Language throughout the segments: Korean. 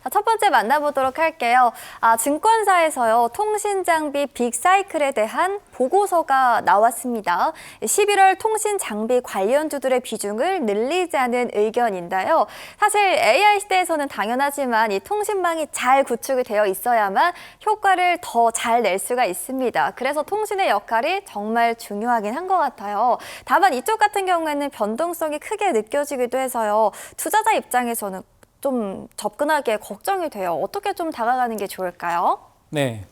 자, 첫 번째 만나보도록 할게요. 증권사에서요, 통신장비 빅사이클에 대한 보고서가 나왔습니다. 11월 통신장비 관련주들의 비중을 늘리자는 의견인데요. 사실 AI 시대에서는 당연하지만 이 통신망이 잘 구축이 되어 있어야만 효과를 더 잘 낼 수가 있습니다. 그래서 통신의 역할이 정말 중요하긴 한 것 같아요. 다만 이쪽 같은 경우에는 변동성이 크게 느껴지기도 해서요. 투자자 입장에서는 좀 접근하기에 걱정이 돼요. 어떻게 좀 다가가는 게 좋을까요? 네,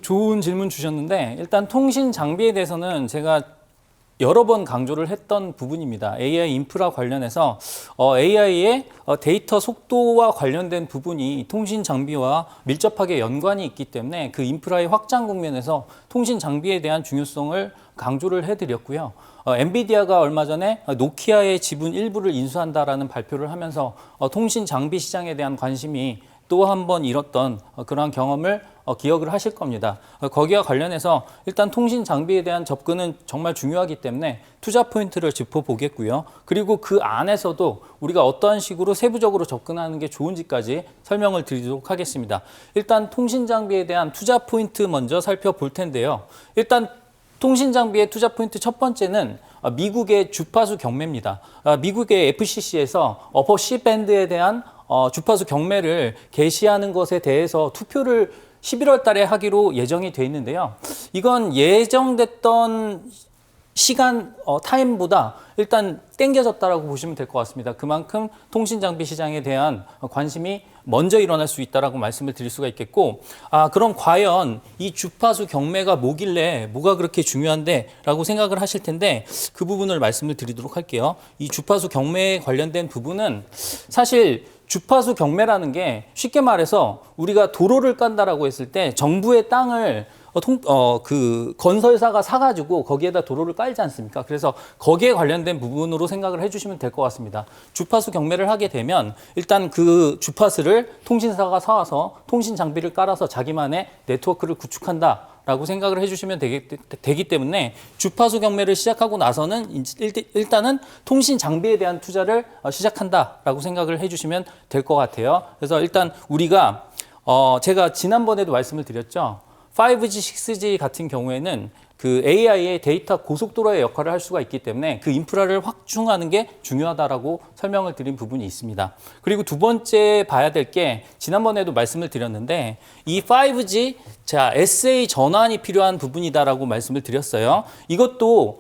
좋은 질문 주셨는데, 일단 통신 장비에 대해서는 제가 여러 번 강조를 했던 부분입니다. AI 인프라 관련해서 AI의 데이터 속도와 관련된 부분이 통신 장비와 밀접하게 연관이 있기 때문에 그 인프라의 확장 국면에서 통신 장비에 대한 중요성을 강조를 해드렸고요. 엔비디아가 얼마 전에 노키아의 지분 일부를 인수한다라는 발표를 하면서 통신 장비 시장에 대한 관심이 또 한 번 잃었던 그러한 경험을 기억을 하실 겁니다. 거기와 관련해서 일단 통신 장비에 대한 접근은 정말 중요하기 때문에 투자 포인트를 짚어보겠고요. 그리고 그 안에서도 우리가 어떠한 식으로 세부적으로 접근하는 게 좋은지까지 설명을 드리도록 하겠습니다. 일단 통신 장비에 대한 투자 포인트 먼저 살펴볼 텐데요. 일단 통신 장비의 투자 포인트 첫 번째는 미국의 주파수 경매입니다. 미국의 FCC에서 어퍼 C밴드에 대한 주파수 경매를 개시하는 것에 대해서 투표를 11월 달에 하기로 예정이 돼 있는데요. 이건 예정됐던 시간, 타임보다 일단 땡겨졌다라고 보시면 될 것 같습니다. 그만큼 통신장비 시장에 대한 관심이 먼저 일어날 수 있다라고 말씀을 드릴 수가 있겠고, 그럼 과연 이 주파수 경매가 뭐가 그렇게 중요한데? 라고 생각을 하실 텐데, 그 부분을 말씀을 드리도록 할게요. 이 주파수 경매에 관련된 부분은 사실 주파수 경매라는 게 쉽게 말해서 우리가 도로를 깐다라고 했을 때 정부의 땅을 그 건설사가 사가지고 거기에다 도로를 깔지 않습니까? 그래서 거기에 관련된 부분으로 생각을 해주시면 될 것 같습니다. 주파수 경매를 하게 되면 일단 그 주파수를 통신사가 사와서 통신 장비를 깔아서 자기만의 네트워크를 구축한다. 라고 생각을 해주시면 되기 때문에 주파수 경매를 시작하고 나서는 일단은 통신 장비에 대한 투자를 시작한다라고 생각을 해주시면 될 것 같아요. 그래서 일단 우리가 제가 지난번에도 말씀을 드렸죠. 5G, 6G 같은 경우에는 그 AI의 데이터 고속도로의 역할을 할 수가 있기 때문에 그 인프라를 확충하는 게 중요하다라고 설명을 드린 부분이 있습니다. 그리고 두 번째 봐야 될 게 지난번에도 말씀을 드렸는데 이 5G, SA 전환이 필요한 부분이다라고 말씀을 드렸어요. 이것도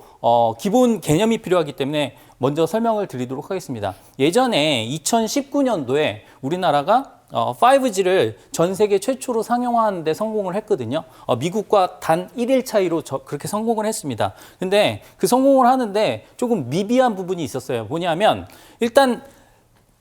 기본 개념이 필요하기 때문에 먼저 설명을 드리도록 하겠습니다. 예전에 2019년도에 우리나라가 5G를 전 세계 최초로 상용화하는 데 성공을 했거든요. 미국과 단 1일 차이로 그렇게 성공을 했습니다. 근데 그 성공을 하는데 조금 미비한 부분이 있었어요. 뭐냐면 일단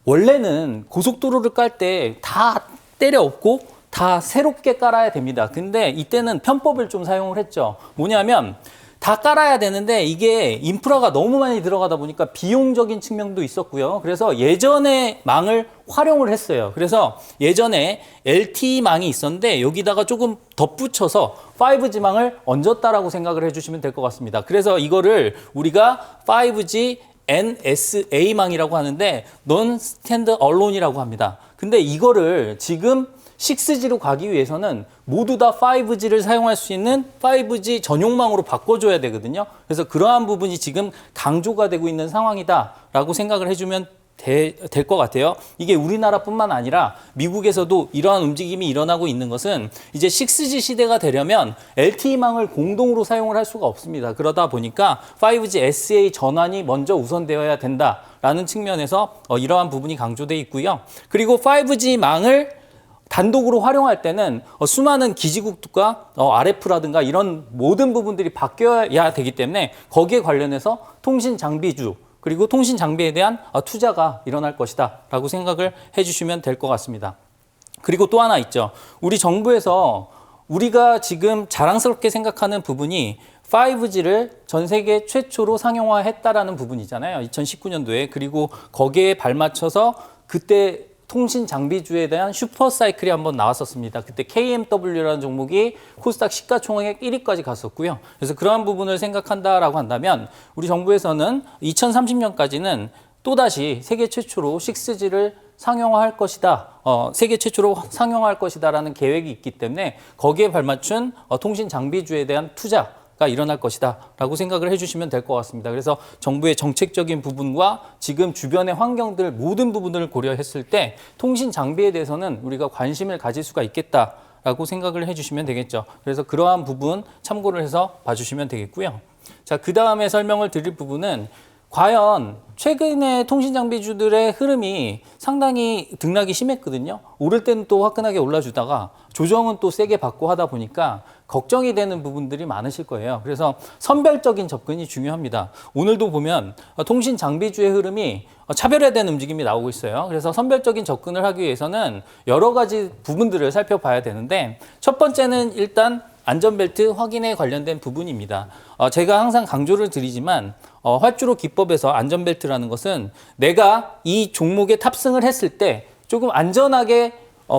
원래는 고속도로를 깔 때 다 때려 엎고 다 새롭게 깔아야 됩니다. 근데 이때는 편법을 좀 사용을 했죠. 뭐냐면 다 깔아야 되는데 이게 인프라가 너무 많이 들어가다 보니까 비용적인 측면도 있었고요. 그래서 예전에 망을 활용을 했어요. 그래서 예전에 LTE망이 있었는데 여기다가 조금 덧붙여서 5G망을 얹었다라고 생각을 해주시면 될 것 같습니다. 그래서 이거를 우리가 5G NSA망이라고 하는데 Non-Stand-Alone이라고 합니다. 근데 이거를 지금 6G로 가기 위해서는 모두 다 5G를 사용할 수 있는 5G 전용망으로 바꿔줘야 되거든요. 그래서 그러한 부분이 지금 강조가 되고 있는 상황이다라고 생각을 해주면 될 것 같아요. 이게 우리나라뿐만 아니라 미국에서도 이러한 움직임이 일어나고 있는 것은 이제 6G 시대가 되려면 LTE망을 공동으로 사용을 할 수가 없습니다. 그러다 보니까 5G SA 전환이 먼저 우선되어야 된다라는 측면에서 이러한 부분이 강조되어 있고요. 그리고 5G망을 단독으로 활용할 때는 수많은 기지국과 RF라든가 이런 모든 부분들이 바뀌어야 되기 때문에 거기에 관련해서 통신 장비주 그리고 통신 장비에 대한 투자가 일어날 것이다 라고 생각을 해주시면 될 것 같습니다. 그리고 또 하나 있죠. 우리 정부에서 우리가 지금 자랑스럽게 생각하는 부분이 5G를 전 세계 최초로 상용화했다라는 부분이잖아요. 2019년도에. 그리고 거기에 발맞춰서 그때 통신 장비주에 대한 슈퍼 사이클이 한번 나왔었습니다. 그때 KMW라는 종목이 코스닥 시가총액 1위까지 갔었고요. 그래서 그러한 부분을 생각한다라고 한다면 우리 정부에서는 2030년까지는 또다시 세계 최초로 6G를 상용화할 것이다. 세계 최초로 상용화할 것이다라는 계획이 있기 때문에 거기에 발맞춘 통신 장비주에 대한 투자가 일어날 것이다라고 생각을 해주시면 될 것 같습니다. 그래서 정부의 정책적인 부분과 지금 주변의 환경들 모든 부분을 고려했을 때 통신 장비에 대해서는 우리가 관심을 가질 수가 있겠다라고 생각을 해주시면 되겠죠. 그래서 그러한 부분 참고를 해서 봐주시면 되겠고요. 자, 그 다음에 설명을 드릴 부분은 과연 최근에 통신장비주들의 흐름이 상당히 등락이 심했거든요. 오를 때는 또 화끈하게 올라주다가 조정은 또 세게 받고 하다 보니까 걱정이 되는 부분들이 많으실 거예요. 그래서 선별적인 접근이 중요합니다. 오늘도 보면 통신장비주의 흐름이 차별화된 움직임이 나오고 있어요. 그래서 선별적인 접근을 하기 위해서는 여러 가지 부분들을 살펴봐야 되는데 첫 번째는 일단 안전벨트 확인에 관련된 부분입니다. 제가 항상 강조를 드리지만 활주로 기법에서 안전벨트라는 것은 내가 이 종목에 탑승을 했을 때 조금 안전하게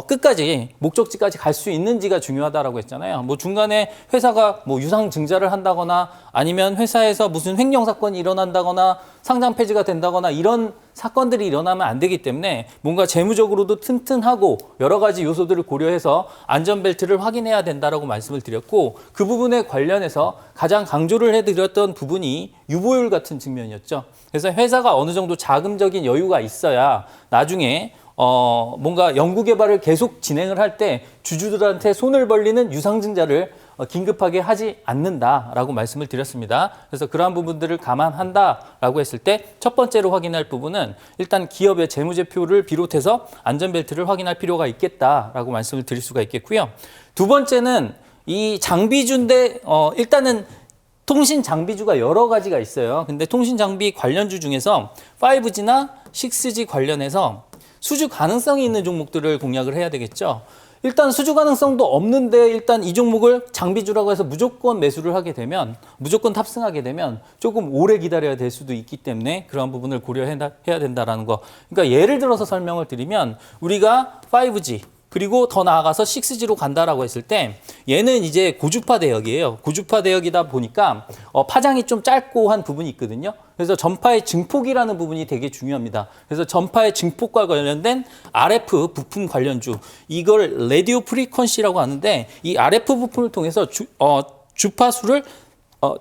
끝까지 목적지까지 갈 수 있는지가 중요하다라고 했잖아요. 뭐 중간에 회사가 뭐 유상 증자를 한다거나 아니면 회사에서 무슨 횡령 사건이 일어난다거나 상장 폐지가 된다거나 이런 사건들이 일어나면 안 되기 때문에 뭔가 재무적으로도 튼튼하고 여러 가지 요소들을 고려해서 안전벨트를 확인해야 된다라고 말씀을 드렸고 그 부분에 관련해서 가장 강조를 해드렸던 부분이 유보율 같은 측면이었죠. 그래서 회사가 어느 정도 자금적인 여유가 있어야 나중에 뭔가 연구개발을 계속 진행을 할 때 주주들한테 손을 벌리는 유상증자를 긴급하게 하지 않는다라고 말씀을 드렸습니다. 그래서 그러한 부분들을 감안한다라고 했을 때 첫 번째로 확인할 부분은 일단 기업의 재무제표를 비롯해서 안전벨트를 확인할 필요가 있겠다라고 말씀을 드릴 수가 있겠고요. 두 번째는 이 장비주인데 일단은 통신 장비주가 여러 가지가 있어요. 근데 통신 장비 관련주 중에서 5G나 6G 관련해서 수주 가능성이 있는 종목들을 공략을 해야 되겠죠. 일단 수주 가능성도 없는데 일단 이 종목을 장비주라고 해서 무조건 매수를 하게 되면 무조건 탑승하게 되면 조금 오래 기다려야 될 수도 있기 때문에 그런 부분을 고려해야 된다라는 거. 그러니까 예를 들어서 설명을 드리면 우리가 5G 그리고 더 나아가서 6G로 간다라고 했을 때 얘는 이제 고주파 대역이에요. 고주파 대역이다 보니까 파장이 좀 짧고 한 부분이 있거든요. 그래서 전파의 증폭이라는 부분이 되게 중요합니다. 그래서 전파의 증폭과 관련된 RF 부품 관련주 이걸 라디오 프리퀀시라고 하는데 이 RF 부품을 통해서 주파수를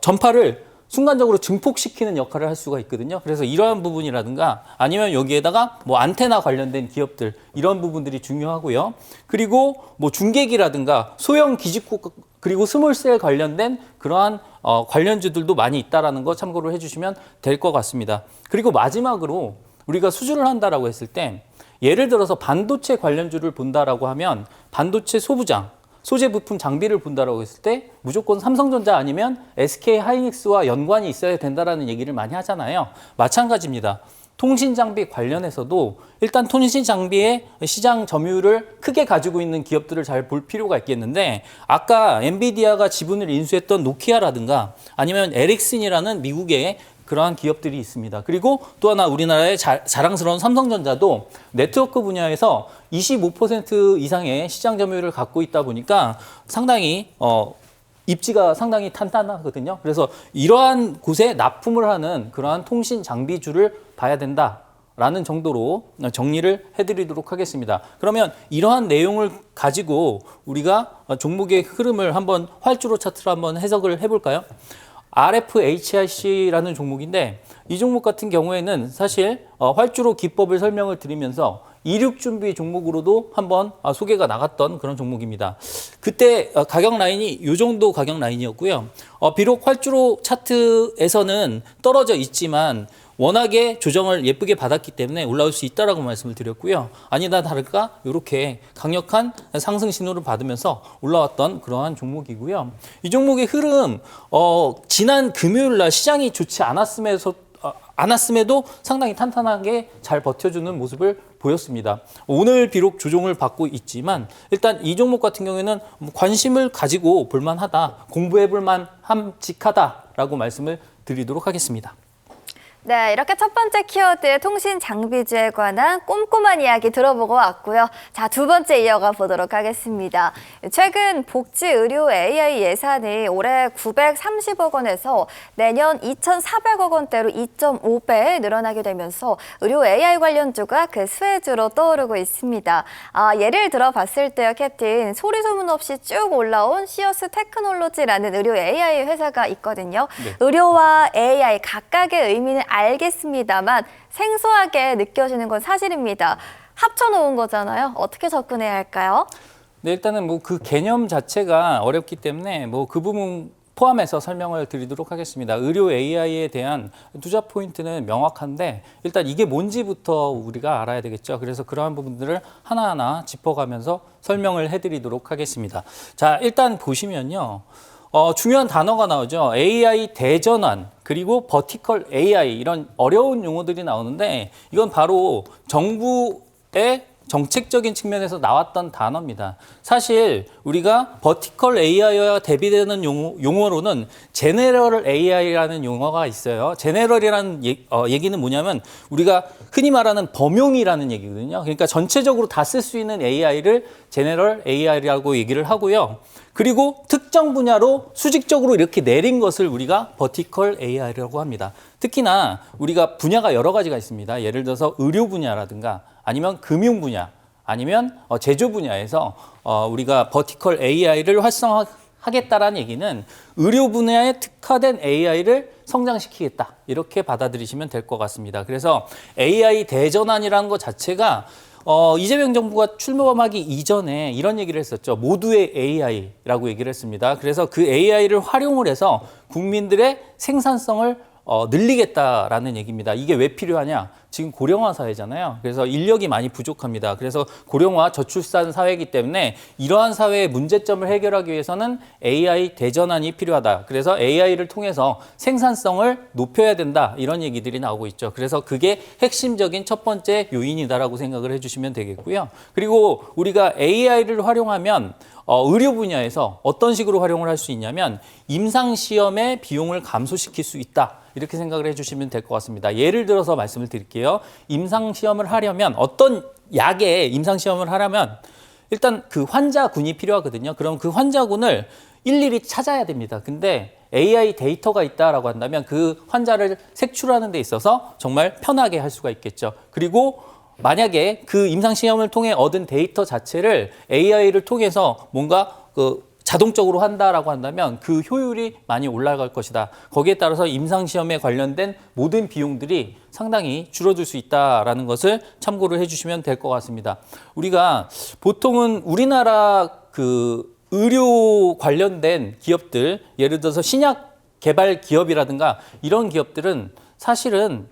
전파를 순간적으로 증폭시키는 역할을 할 수가 있거든요. 그래서 이러한 부분이라든가 아니면 여기에다가 뭐 안테나 관련된 기업들 이런 부분들이 중요하고요. 그리고 뭐 중계기라든가 소형 기지국 그리고 스몰셀 관련된 그러한 관련주들도 많이 있다라는 거 참고를 해주시면 될 것 같습니다. 그리고 마지막으로 우리가 수주를 한다라고 했을 때 예를 들어서 반도체 관련주를 본다라고 하면 반도체 소부장 소재 부품 장비를 본다라고 했을 때 무조건 삼성전자 아니면 SK 하이닉스와 연관이 있어야 된다라는 얘기를 많이 하잖아요. 마찬가지입니다. 통신 장비 관련해서도 일단 통신 장비의 시장 점유율을 크게 가지고 있는 기업들을 잘 볼 필요가 있겠는데 아까 엔비디아가 지분을 인수했던 노키아라든가 아니면 에릭슨이라는 미국의 그러한 기업들이 있습니다. 그리고 또 하나 우리나라의 자랑스러운 삼성전자도 네트워크 분야에서 25% 이상의 시장 점유율을 갖고 있다 보니까 상당히 입지가 상당히 탄탄하거든요. 그래서 이러한 곳에 납품을 하는 그러한 통신 장비주를 봐야 된다라는 정도로 정리를 해드리도록 하겠습니다. 그러면 이러한 내용을 가지고 우리가 종목의 흐름을 한번 활주로 차트로 한번 해석을 해볼까요? RFHIC라는 종목인데 이 종목 같은 경우에는 사실 활주로 기법을 설명을 드리면서 이륙 준비 종목으로도 한번 소개가 나갔던 그런 종목입니다. 그때 가격 라인이 이 정도 가격 라인이었고요. 비록 활주로 차트에서는 떨어져 있지만 워낙에 조정을 예쁘게 받았기 때문에 올라올 수 있다라고 말씀을 드렸고요. 아니다 다를까 이렇게 강력한 상승 신호를 받으면서 올라왔던 그러한 종목이고요. 이 종목의 흐름 지난 금요일 날 시장이 좋지 않았음에도 상당히 탄탄하게 잘 버텨주는 모습을 보였습니다. 오늘 비록 조정을 받고 있지만 일단 이 종목 같은 경우에는 관심을 가지고 볼만하다, 공부해 볼만 함직하다라고 말씀을 드리도록 하겠습니다. 네, 이렇게 첫 번째 키워드 통신 장비주에 관한 꼼꼼한 이야기 들어보고 왔고요. 자, 두 번째 이어가 보도록 하겠습니다. 최근 복지의료 AI 예산이 올해 930억 원에서 내년 2,400억 원대로 2.5배 늘어나게 되면서 의료 AI 관련주가 그 수혜주로 떠오르고 있습니다. 예를 들어 봤을 때요, 캡틴, 소리 소문 없이 쭉 올라온 시어스 테크놀로지라는 의료 AI 회사가 있거든요. 네. 의료와 AI 각각의 의미는 알겠습니다만 생소하게 느껴지는 건 사실입니다. 합쳐놓은 거잖아요. 어떻게 접근해야 할까요? 네, 일단은 뭐 그 개념 자체가 어렵기 때문에 뭐 그 부분 포함해서 설명을 드리도록 하겠습니다. 의료 AI에 대한 투자 포인트는 명확한데 일단 이게 뭔지부터 우리가 알아야 되겠죠. 그래서 그러한 부분들을 하나하나 짚어가면서 설명을 해드리도록 하겠습니다. 자, 일단 보시면요. 중요한 단어가 나오죠. AI 대전환, 그리고 버티컬 AI 이런 어려운 용어들이 나오는데 이건 바로 정부의 정책적인 측면에서 나왔던 단어입니다. 사실 우리가 버티컬 AI와 대비되는 용어로는 제네럴 AI라는 용어가 있어요. 제네럴이라는 얘기는 뭐냐면 우리가 흔히 말하는 범용이라는 얘기거든요. 그러니까 전체적으로 다 쓸 수 있는 AI를 제네럴 AI라고 얘기를 하고요. 그리고 특정 분야로 수직적으로 이렇게 내린 것을 우리가 버티컬 AI라고 합니다. 특히나 우리가 분야가 여러 가지가 있습니다. 예를 들어서 의료 분야라든가 아니면 금융 분야, 아니면 제조 분야에서 우리가 버티컬 AI를 활성화하겠다라는 얘기는 의료 분야에 특화된 AI를 성장시키겠다. 이렇게 받아들이시면 될 것 같습니다. 그래서 AI 대전환이라는 것 자체가 이재명 정부가 출범하기 이전에 이런 얘기를 했었죠. 모두의 AI라고 얘기를 했습니다. 그래서 그 AI를 활용을 해서 국민들의 생산성을 늘리겠다라는 얘기입니다. 이게 왜 필요하냐? 지금 고령화 사회잖아요. 그래서 인력이 많이 부족합니다. 그래서 고령화 저출산 사회이기 때문에 이러한 사회의 문제점을 해결하기 위해서는 AI 대전환이 필요하다. 그래서 AI를 통해서 생산성을 높여야 된다. 이런 얘기들이 나오고 있죠. 그래서 그게 핵심적인 첫 번째 요인이다라고 생각을 해주시면 되겠고요. 그리고 우리가 AI를 활용하면 의료 분야에서 어떤 식으로 활용을 할 수 있냐면 임상시험의 비용을 감소시킬 수 있다. 이렇게 생각을 해주시면 될 것 같습니다. 예를 들어서 말씀을 드릴게요. 임상시험을 하려면 어떤 약의 임상시험을 하려면 일단 그 환자군이 필요하거든요. 그럼 그 환자군을 일일이 찾아야 됩니다. 근데 AI 데이터가 있다라고 한다면 그 환자를 색출하는 데 있어서 정말 편하게 할 수가 있겠죠. 그리고 만약에 그 임상시험을 통해 얻은 데이터 자체를 AI를 통해서 뭔가 자동적으로 한다라고 한다면 그 효율이 많이 올라갈 것이다. 거기에 따라서 임상시험에 관련된 모든 비용들이 상당히 줄어들 수 있다라는 것을 참고를 해주시면 될 것 같습니다. 우리가 보통은 우리나라 그 의료 관련된 기업들, 예를 들어서 신약 개발 기업이라든가 이런 기업들은 사실은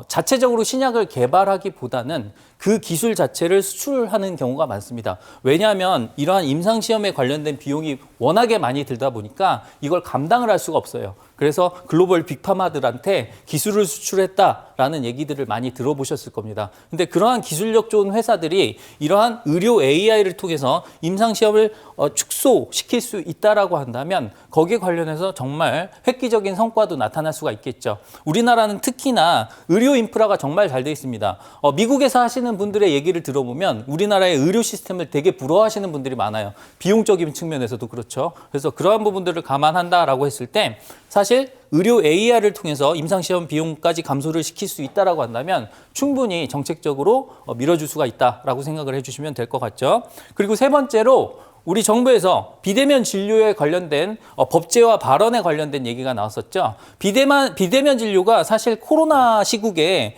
자체적으로 신약을 개발하기보다는 그 기술 자체를 수출하는 경우가 많습니다. 왜냐하면 이러한 임상시험에 관련된 비용이 워낙에 많이 들다 보니까 이걸 감당을 할 수가 없어요. 그래서 글로벌 빅파마들한테 기술을 수출했다라는 얘기들을 많이 들어보셨을 겁니다. 근데 그러한 기술력 좋은 회사들이 이러한 의료 AI를 통해서 임상시험을 축소시킬 수 있다라고 한다면 거기에 관련해서 정말 획기적인 성과도 나타날 수가 있겠죠. 우리나라는 특히나 의료 인프라가 정말 잘 돼 있습니다. 미국에서 하시는 분들의 얘기를 들어보면 우리나라의 의료 시스템을 되게 부러워하시는 분들이 많아요. 비용적인 측면에서도 그렇죠. 그래서 그러한 부분들을 감안한다라고 했을 때 사실 의료 AI를 통해서 임상시험 비용까지 감소를 시킬 수 있다라고 한다면 충분히 정책적으로 밀어줄 수가 있다라고 생각을 해주시면 될 것 같죠. 그리고 세 번째로 우리 정부에서 비대면 진료에 관련된 법제화 발언에 관련된 얘기가 나왔었죠. 비대면 진료가 사실 코로나 시국에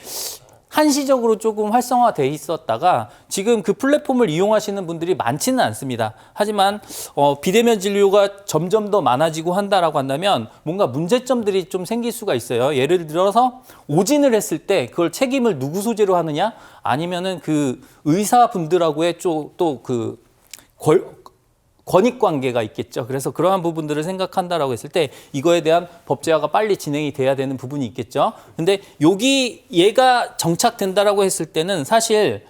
한시적으로 조금 활성화돼 있었다가 지금 그 플랫폼을 이용하시는 분들이 많지는 않습니다. 하지만 비대면 진료가 점점 더 많아지고 한다라고 한다면 뭔가 문제점들이 좀 생길 수가 있어요. 예를 들어서 오진을 했을 때 그걸 책임을 누구 소재로 하느냐, 아니면은 그 의사분들하고의 또 그 권익 관계가 있겠죠. 그래서 그러한 부분들을 생각한다라고 했을 때 이거에 대한 법제화가 빨리 진행이 돼야 되는 부분이 있겠죠. 근데 얘가 정착된다라고 했을 때는 사실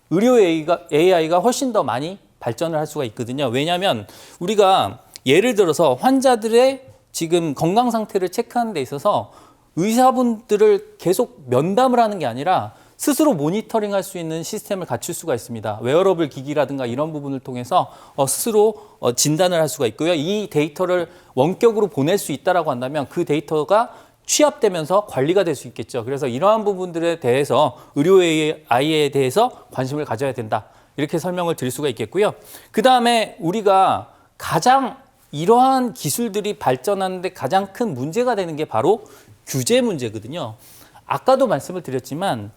의료 AI가 훨씬 더 많이 발전을 할 수가 있거든요. 왜냐하면 우리가 예를 들어서 환자들의 지금 건강 상태를 체크하는 데 있어서 의사분들을 계속 면담을 하는 게 아니라 스스로 모니터링할 수 있는 시스템을 갖출 수가 있습니다. 웨어러블 기기라든가 이런 부분을 통해서 스스로 진단을 할 수가 있고요. 이 데이터를 원격으로 보낼 수 있다라고 한다면 그 데이터가 취합되면서 관리가 될 수 있겠죠. 그래서 이러한 부분들에 대해서 의료 AI에 대해서 관심을 가져야 된다. 이렇게 설명을 드릴 수가 있겠고요. 그 다음에 우리가 가장 이러한 기술들이 발전하는데 가장 큰 문제가 되는 게 바로 규제 문제거든요. 아까도 말씀을 드렸지만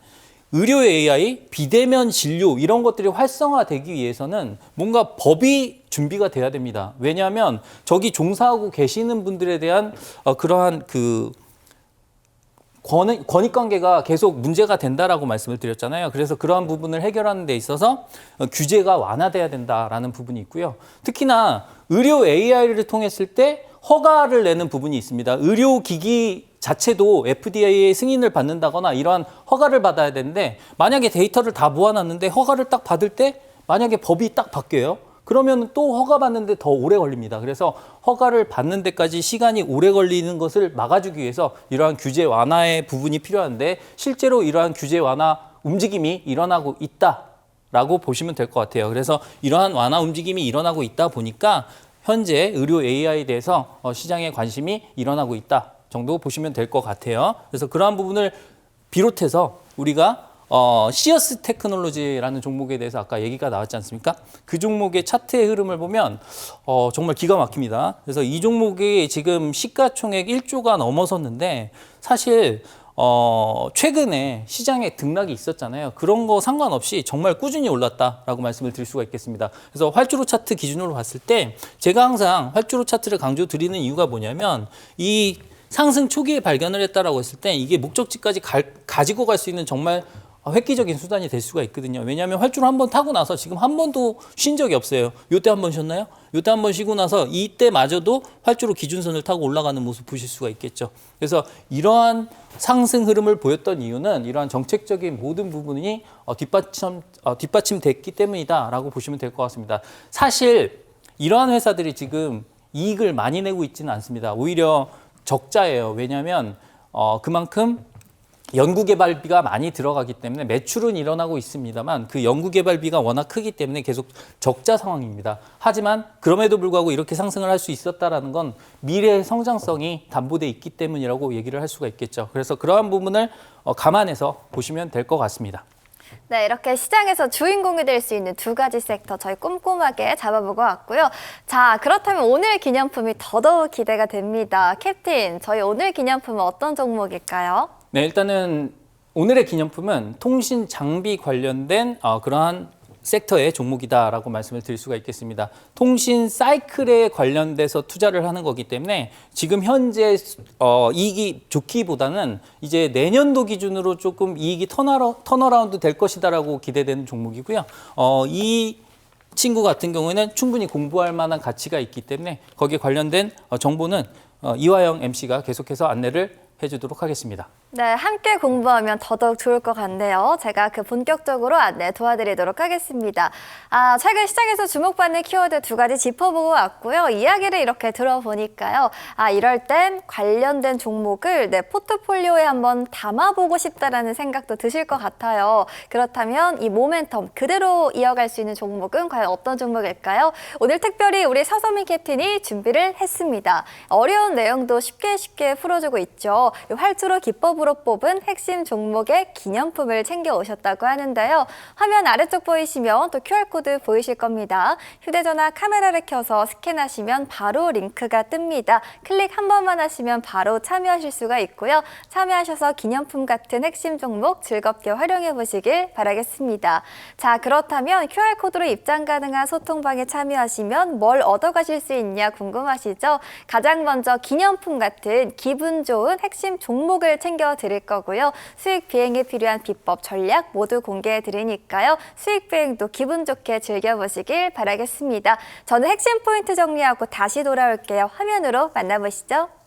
의료 AI, 비대면 진료 이런 것들이 활성화되기 위해서는 뭔가 법이 준비가 돼야 됩니다. 왜냐하면 저기 종사하고 계시는 분들에 대한 그러한 그 권익관계가 계속 문제가 된다라고 말씀을 드렸잖아요. 그래서 그러한 부분을 해결하는 데 있어서 규제가 완화돼야 된다라는 부분이 있고요. 특히나 의료 AI를 통했을 때 허가를 내는 부분이 있습니다. 의료기기 자체도 FDA의 승인을 받는다거나 이러한 허가를 받아야 되는데 만약에 데이터를 다 모아놨는데 허가를 딱 받을 때 만약에 법이 딱 바뀌어요. 그러면 또 허가 받는데 더 오래 걸립니다. 그래서 허가를 받는 데까지 시간이 오래 걸리는 것을 막아주기 위해서 이러한 규제 완화의 부분이 필요한데 실제로 이러한 규제 완화 움직임이 일어나고 있다라고 보시면 될 것 같아요. 그래서 이러한 완화 움직임이 일어나고 있다 보니까 현재 의료 AI에 대해서 시장에 관심이 일어나고 있다 정도 보시면 될 것 같아요. 그래서 그러한 부분을 비롯해서 우리가 시어스 테크놀로지라는 종목에 대해서 아까 얘기가 나왔지 않습니까? 그 종목의 차트의 흐름을 보면 정말 기가 막힙니다. 그래서 이 종목이 지금 시가총액 1조가 넘어섰는데 사실 최근에 시장에 등락이 있었잖아요. 그런 거 상관없이 정말 꾸준히 올랐다라고 말씀을 드릴 수가 있겠습니다. 그래서 활주로 차트 기준으로 봤을 때 제가 항상 활주로 차트를 강조드리는 이유가 뭐냐면 이 상승 초기에 발견을 했다라고 했을 때 이게 목적지까지 가지고 갈 수 있는 정말 획기적인 수단이 될 수가 있거든요. 왜냐하면 활주로 한 번 타고 나서 지금 한 번도 쉰 적이 없어요. 요때 한 번 쉬었나요? 요때 한 번 쉬고 나서 이때마저도 활주로 기준선을 타고 올라가는 모습 보실 수가 있겠죠. 그래서 이러한 상승 흐름을 보였던 이유는 이러한 정책적인 모든 부분이 뒷받침됐기 때문이다라고 보시면 될 것 같습니다. 사실 이러한 회사들이 지금 이익을 많이 내고 있지는 않습니다. 오히려 적자예요. 왜냐하면 그만큼 연구개발비가 많이 들어가기 때문에 매출은 일어나고 있습니다만 그 연구개발비가 워낙 크기 때문에 계속 적자 상황입니다. 하지만 그럼에도 불구하고 이렇게 상승을 할 수 있었다라는 건 미래의 성장성이 담보돼 있기 때문이라고 얘기를 할 수가 있겠죠. 그래서 그러한 부분을 감안해서 보시면 될 것 같습니다. 네, 이렇게 시장에서 주인공이 될 수 있는 두 가지 섹터 저희 꼼꼼하게 잡아보고 왔고요. 자, 그렇다면 오늘 기념품이 더더욱 기대가 됩니다. 캡틴, 저희 오늘 기념품은 어떤 종목일까요? 네, 일단은 오늘의 기념품은 통신 장비 관련된 그러한 섹터의 종목이다라고 말씀을 드릴 수가 있겠습니다. 통신 사이클에 관련돼서 투자를 하는 거기 때문에 지금 현재 이익이 좋기보다는 이제 내년도 기준으로 조금 이익이 턴어라운드 될 것이다라고 기대되는 종목이고요. 이 친구 같은 경우에는 충분히 공부할 만한 가치가 있기 때문에 거기에 관련된 정보는 이화영 MC가 계속해서 안내를 해주도록 하겠습니다. 네, 함께 공부하면 더더욱 좋을 것 같네요. 제가 그 본격적으로 안내 도와드리도록 하겠습니다. 최근 시장에서 주목받는 키워드 두 가지 짚어보고 왔고요. 이야기를 이렇게 들어보니까요. 이럴 땐 관련된 종목을 내 포트폴리오에 한번 담아보고 싶다라는 생각도 드실 것 같아요. 그렇다면 이 모멘텀 그대로 이어갈 수 있는 종목은 과연 어떤 종목일까요? 오늘 특별히 우리 서서민 캡틴이 준비를 했습니다. 어려운 내용도 쉽게 풀어주고 있죠. 활주로 기법으로 뽑은 핵심 종목의 기념품을 챙겨오셨다고 하는데요. 화면 아래쪽 보이시면 또 QR코드 보이실 겁니다. 휴대전화 카메라를 켜서 스캔하시면 바로 링크가 뜹니다. 클릭 한 번만 하시면 바로 참여하실 수가 있고요. 참여하셔서 기념품 같은 핵심 종목 즐겁게 활용해 보시길 바라겠습니다. 자, 그렇다면 QR코드로 입장 가능한 소통방에 참여하시면 뭘 얻어가실 수 있냐 궁금하시죠? 가장 먼저 기념품 같은 기분 좋은 핵심 종목을 챙겨 드릴 거고요. 수익 비행에 필요한 비법, 전략 모두 공개해 드리니까요. 수익 비행도 기분 좋게 즐겨보시길 바라겠습니다. 저는 핵심 포인트 정리하고 다시 돌아올게요. 화면으로 만나보시죠.